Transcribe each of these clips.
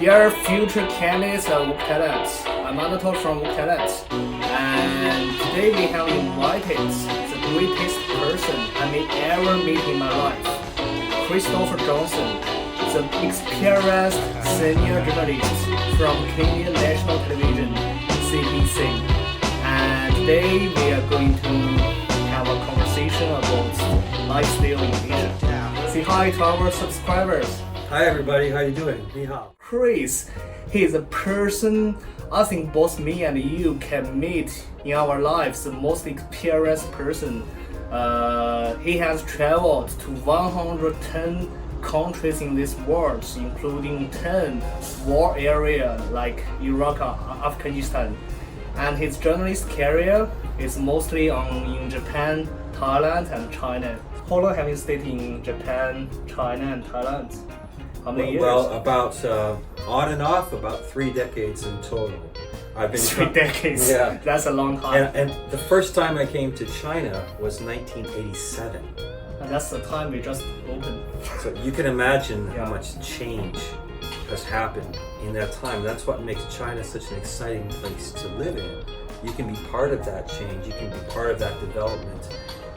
Dear future candidates of WOOK Talent, I'm Anatol from WOOK Talent, and today we have invited the greatest person I may ever meet in my life, Christopher Johnson, the experienced senior journalist from Canadian National Television, CBC. And today we are going to have a conversation about lifestyle in Asia. Say hi to our subscribers. Hi everybody, how you doing? Ni hao. Chris, he is a person I think both me and you can meet in our lives, the most experienced person. He has traveled to 110 countries in this world, including 10 war areas like Iraq, Afghanistan. And his journalist career is mostly in Japan, Thailand, and China. How long have you stayed in Japan, China, and Thailand? How many years? Well, about on and off, about 3 decades in total. I've been 3 decades. Yeah, That's a long time. and the first time I came to China was 1987. And that's the time we just opened. So you can imagine Yeah. how much change has happened in that time. That's what makes China such an exciting place to live in. You can be part of that change. You can be part of that development.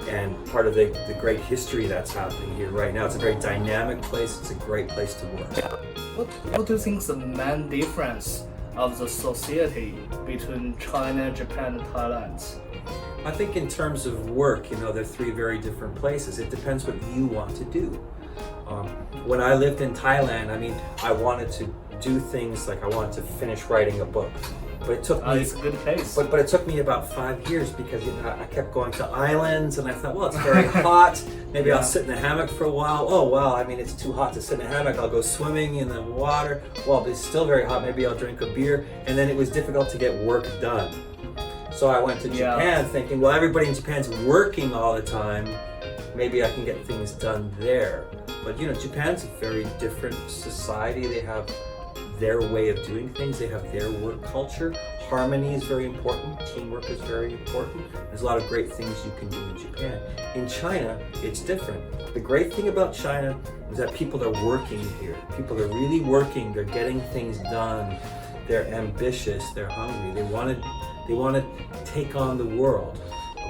And part of the great history that's happening here right now. It's a very dynamic place. It's a great place to work. What do you think is the main difference of the society between China, Japan, and Thailand? I think in terms of work, they're 3 very different places. It depends what you want to do. When I lived in Thailand, I wanted to do things like I wanted to finish writing a book. But it took me. It's a good case. But it took me about 5 years because I kept going to islands and I thought, well, it's very hot. Maybe I'll sit in the hammock for a while. Oh, well, it's too hot to sit in a hammock. I'll go swimming in the water. Well, it's still very hot. Maybe I'll drink a beer. And then it was difficult to get work done. So I went to Japan thinking, well, everybody in Japan's working all the time. Maybe I can get things done there. But, Japan's a very different society. They have their way of doing things. They have their work culture. Harmony is very important. Teamwork is very important. There's a lot of great things you can do in Japan. In China, it's different. The great thing about China is that people are working here. People are really working. They're getting things done. They're ambitious. They're hungry. They want to take on the world.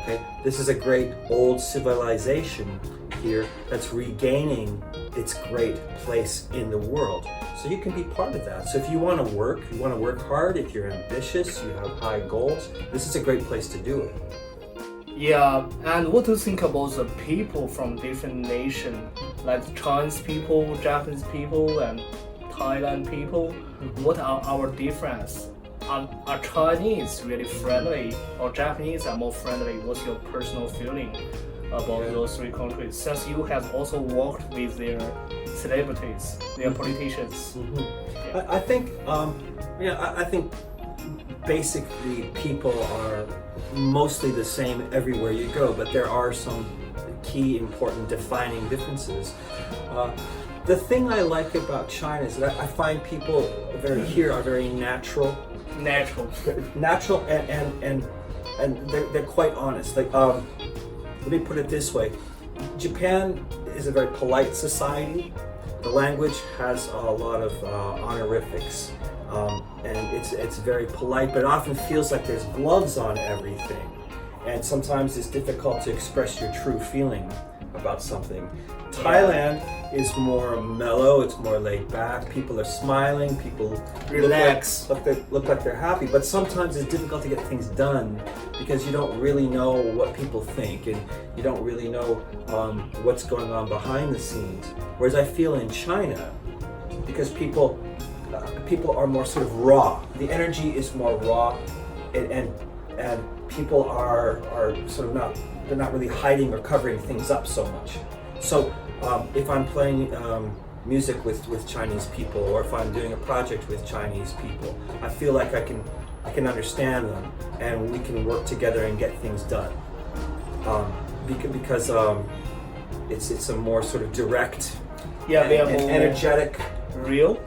Okay? This is a great old civilization here that's regaining its great place in the world. So you can be part of that. So if you want to work hard, if you're ambitious, you have high goals, this is a great place to do it. Yeah, and what do you think about the people from different nations, like Chinese people, Japanese people, and Thailand people? What are our difference? Are Chinese really friendly, or Japanese are more friendly? What's your personal feeling about those 3 countries? Since you have also worked with their celebrities, their politicians. I think, I think basically people are mostly the same everywhere you go, but there are some key, important, defining differences. The thing I like about China is that I find people here are very natural, and they're quite honest. Like, let me put it this way: Japan is a very polite society. The language has a lot of honorifics, and it's very polite, but it often feels like there's gloves on everything, and sometimes it's difficult to express your true feeling about something. Thailand is more mellow, it's more laid back, people are smiling, people Relax. look like they're happy, but sometimes it's difficult to get things done because you don't really know what people think and you don't really know what's going on behind the scenes. Whereas I feel in China, because people are more sort of raw, the energy is more raw, and people are sort of they're not really hiding or covering things up so much. So if I'm playing music with Chinese people, or if I'm doing a project with Chinese people, I feel like I can understand them, and we can work together and get things done. Because it's a more sort of direct, and energetic, real.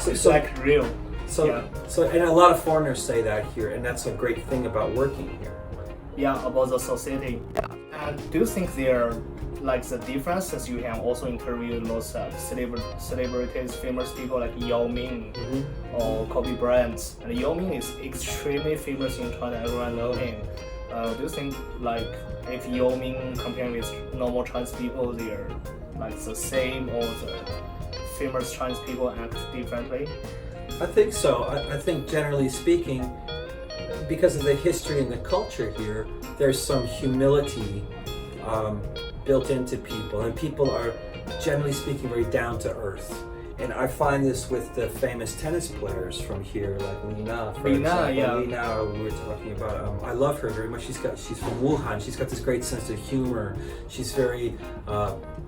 It's like real. So and a lot of foreigners say that here, and that's a great thing about working here. About the society. And do you think their like the differences, you can also interview lots of celebrities, famous people like Yao Ming or Kobe Bryant. And Yao Ming is extremely famous in China. Everyone knows him. Do you think like if Yao Ming compared with normal Chinese people, they're like the same, or the famous Chinese people act differently? I think so. I think generally speaking, because of the history and the culture here, there's some humility built into people, and people are generally speaking very down to earth. And I find this with the famous tennis players from here, like Lina, for example. Yeah. Lina, we were talking about. I love her very much. She's from Wuhan. She's got this great sense of humor. She's very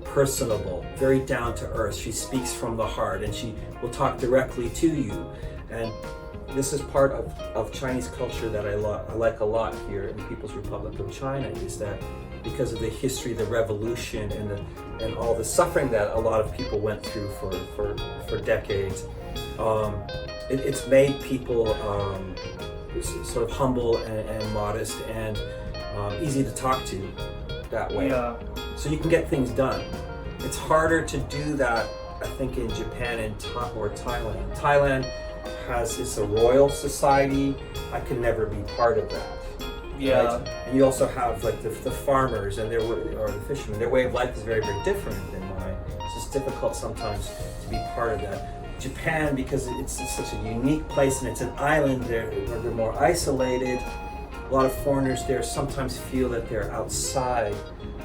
personable, very down to earth. She speaks from the heart, and she will talk directly to you. And this is part of Chinese culture that I like a lot here in the People's Republic of China, is that because of the history, the revolution, and all the suffering that a lot of people went through for decades, it's made people sort of humble and modest and easy to talk to that way. Yeah. So you can get things done. It's harder to do that, I think, in Japan or Thailand. Thailand it's a royal society. I can never be part of that. Yeah. Right? And you also have like the farmers and or the fishermen. Their way of life is very, very different than mine. It's just difficult sometimes to be part of that. Japan, because it's such a unique place and it's an island, they're more isolated. A lot of foreigners there sometimes feel that they're outside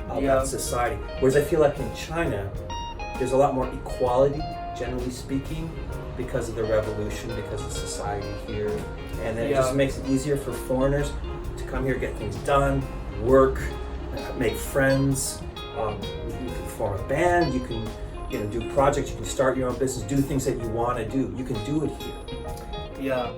of that society. Whereas I feel like in China, there's a lot more equality, generally speaking, because of the revolution, because of society here. And then it just makes it easier for foreigners to come here, get things done, work, make friends. You can form a band, you can do projects, you can start your own business, do things that you want to do. You can do it here. Yeah,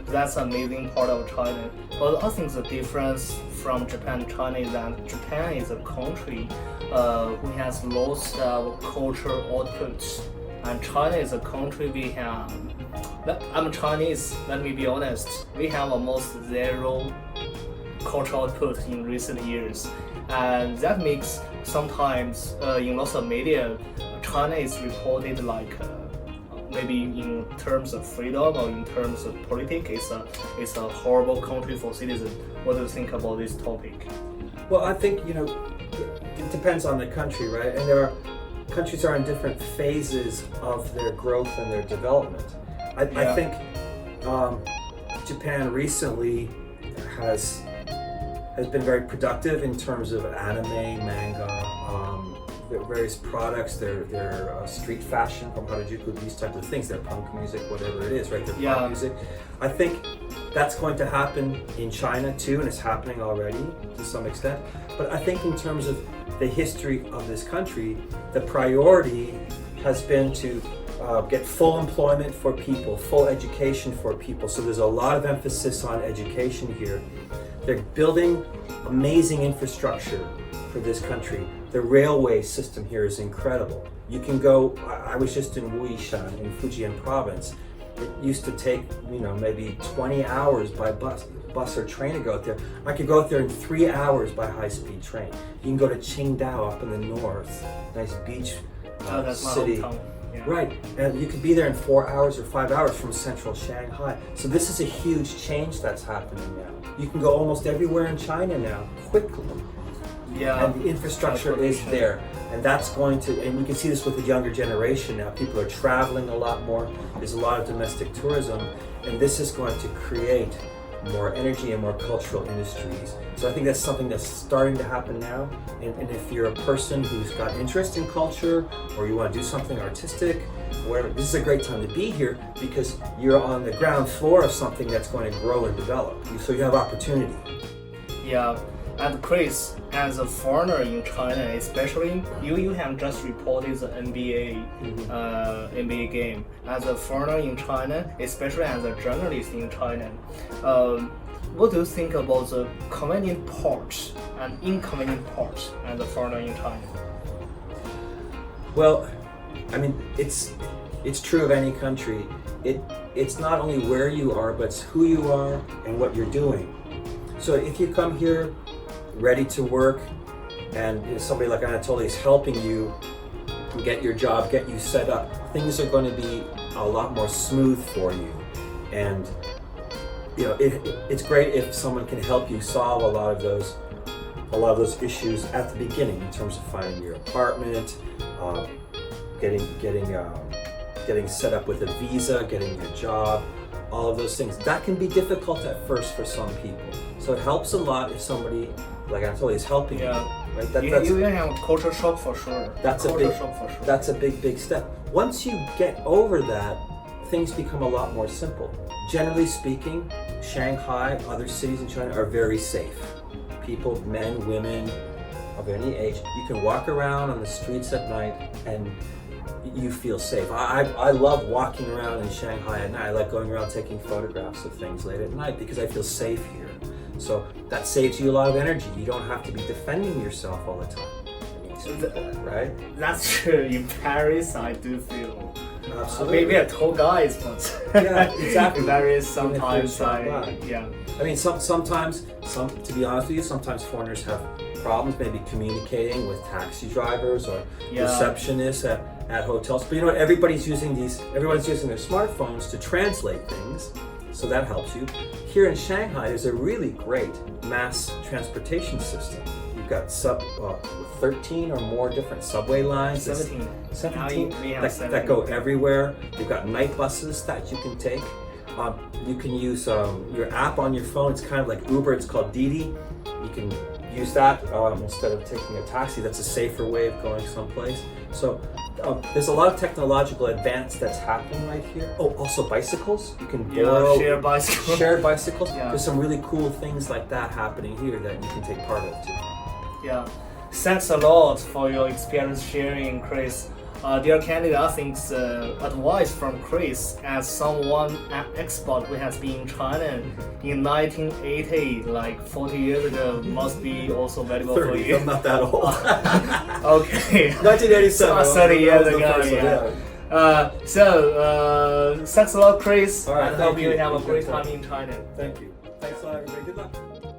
that's amazing part of China. But I think the difference from Japan and China is that Japan is a country who has lots of cultural outputs, and China is a country we have. I'm Chinese. Let me be honest. We have almost zero cultural output in recent years, and that makes sometimes in lots of media, China is reported like. Maybe in terms of freedom or in terms of politics, it's a horrible country for citizens. What do you think about this topic? Well, I think it depends on the country, right? And countries are in different phases of their growth and their development. I think Japan recently has been very productive in terms of anime, manga. Their various products, their street fashion from Harajuku, these types of things, their punk music, whatever it is, right? Their pop music. I think that's going to happen in China too, and it's happening already to some extent. But I think in terms of the history of this country, the priority has been to get full employment for people, full education for people. So there's a lot of emphasis on education here. They're building amazing infrastructure for this country. The railway system here is incredible. You can go, I was just in Wuishan in Fujian province. It used to take, maybe 20 hours by bus or train to go out there. I could go out there in 3 hours by high-speed train. You can go to Qingdao up in the north, nice beach city. Yeah. Right, and you could be there in 4 hours or 5 hours from central Shanghai. So this is a huge change that's happening now. You can go almost everywhere in China now, quickly. Yeah, and the infrastructure is there, and that's going to, and we can see this with the younger generation now. People are traveling a lot more. There's a lot of domestic tourism, and this is going to create more energy and more cultural industries. So I think that's something that's starting to happen now. And if you're a person who's got interest in culture, or you want to do something artistic, or whatever, this is a great time to be here because you're on the ground floor of something that's going to grow and develop. So you have opportunity. Yeah. And Chris, as a foreigner in China, especially you have just reported the NBA game. As a foreigner in China, especially as a journalist in China, what do you think about the convenient parts and inconvenient parts as a foreigner in China? Well, I mean, it's true of any country. It's not only where you are, but it's who you are and what you're doing. So if you come here ready to work, and somebody like Anatoly is helping you get your job, get you set up, things are going to be a lot more smooth for you. And it's great if someone can help you solve a lot of those issues at the beginning in terms of finding your apartment, getting set up with a visa, getting your job, all of those things. That can be difficult at first for some people. So it helps a lot if somebody like Anatoly is helping you. Right? You will have culture shock for sure. That's a big step. Once you get over that, things become a lot more simple. Generally speaking, Shanghai, other cities in China are very safe. People, men, women of any age, you can walk around on the streets at night and you feel safe. I love walking around in Shanghai at night. I like going around taking photographs of things late at night because I feel safe here. So that saves you a lot of energy. You don't have to be defending yourself all the time. Right? That's true. In Paris, I do feel absolutely. Maybe a tall guys, but yeah, exactly. Paris sometimes I mean, sometimes, to be honest with you, sometimes foreigners have problems maybe communicating with taxi drivers or receptionists at hotels. But you know what? Everybody's using their smartphones to translate things, so that helps you. Here in Shanghai, there's a really great mass transportation system. You've got 13 or more different subway lines. 17 that go everywhere. You've got night buses that you can take. You can use your app on your phone. It's kind of like Uber. It's called Didi. You can use that instead of taking a taxi. That's a safer way of going someplace. So there's a lot of technological advance that's happening right here. Oh, also bicycles. You can borrow shared bicycles. Shared bicycles. Yeah. There's some really cool things like that happening here that you can take part of too. Yeah. Thanks a lot for your experience sharing, Chris. Dear candidate, I think advice from Chris as someone an expat who has been in China in 1980, like 40 years ago, must be also valuable 30, for you. I'm not that old. Okay. 1987. 30 years ago, So, thanks a lot, Chris. All right, I hope you have a great time in China. Thank you. Thanks a lot, everybody. Good luck.